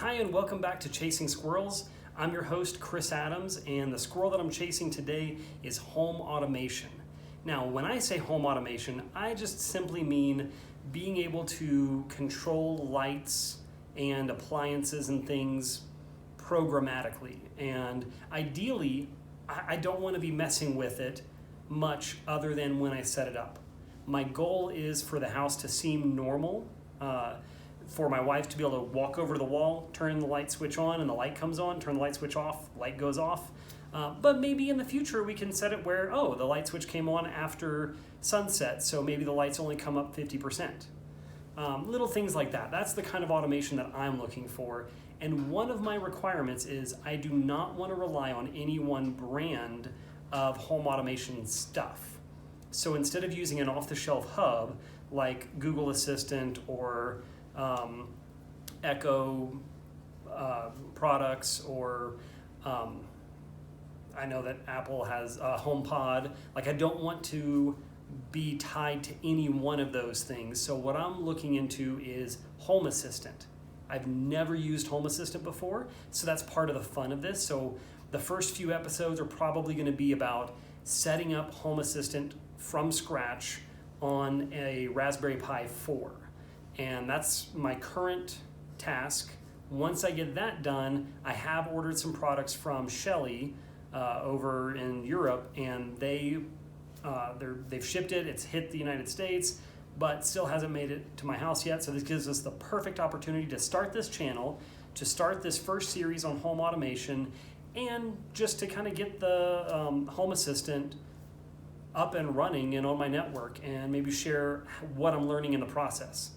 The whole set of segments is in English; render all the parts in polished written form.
Hi and welcome back to Chasing Squirrels. I'm your host Chris Adams, and the squirrel that I'm chasing today is home automation. Now when I say home automation, I just simply mean being able to control lights and appliances and things programmatically. And ideally, I don't want to be messing with it much other than when I set it up. My goal is for the house to seem normal, for my wife to be able to walk over to the wall, turn the light switch on and the light comes on, turn the light switch off, light goes off. But maybe in the future we can set it where, the light switch came on after sunset, so maybe the lights only come up 50%. Little things like that. That's the kind of automation that I'm looking for. And one of my requirements is I do not want to rely on any one brand of home automation stuff. So instead of using an off-the-shelf hub like Google Assistant or Echo products, or I know that Apple has HomePod. Like, I don't want to be tied to any one of those things. So what I'm looking into is Home Assistant. I've never used Home Assistant before, so that's part of the fun of this. So the first few episodes are probably going to be about setting up Home Assistant from scratch on a Raspberry Pi 4. And that's my current task. Once I get that done, I have ordered some products from Shelly over in Europe, and they've shipped it. It's hit the United States, but still hasn't made it to my house yet. So this gives us the perfect opportunity to start this channel, to start this first series on home automation, and just to kind of get the Home Assistant up and running and on my network, and maybe share what I'm learning in the process.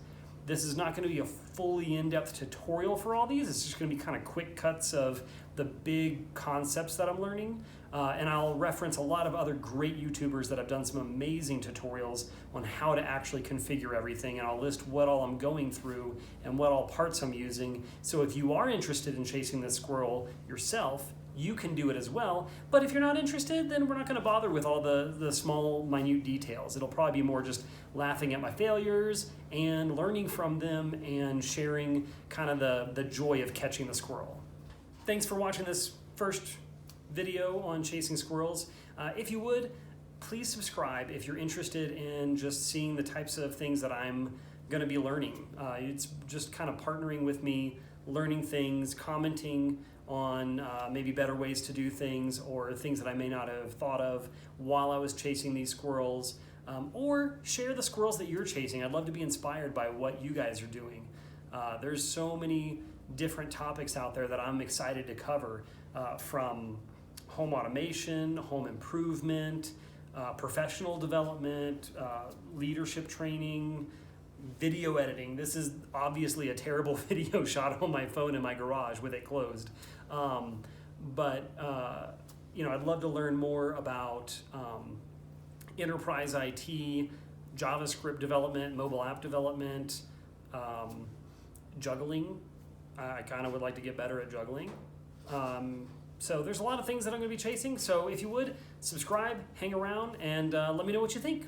This is not going to be a fully in-depth tutorial for all these. It's just going to be kind of quick cuts of the big concepts that I'm learning. And I'll reference a lot of other great YouTubers that have done some amazing tutorials on how to actually configure everything. And I'll list what all I'm going through and what all parts I'm using. So if you are interested in chasing this squirrel yourself, you can do it as well. But if you're not interested, then we're not going to bother with all the small, minute details. It'll probably be more just laughing at my failures and learning from them and sharing kind of the joy of catching the squirrel. Thanks for watching this first video on chasing squirrels. If you would, please subscribe if you're interested in just seeing the types of things that I'm going to be learning. It's just kind of partnering with me, learning things, commenting on maybe better ways to do things, or things that I may not have thought of while I was chasing these squirrels, or share the squirrels that you're chasing. I'd love to be inspired by what you guys are doing. There's so many different topics out there that I'm excited to cover, from home automation, home improvement, professional development, leadership training, video editing. This is obviously a terrible video shot on my phone in my garage with it closed. I'd love to learn more about enterprise IT, JavaScript development, mobile app development, juggling. I kind of would like to get better at juggling. So there's a lot of things that I'm going to be chasing. So if you would, subscribe, hang around, and let me know what you think.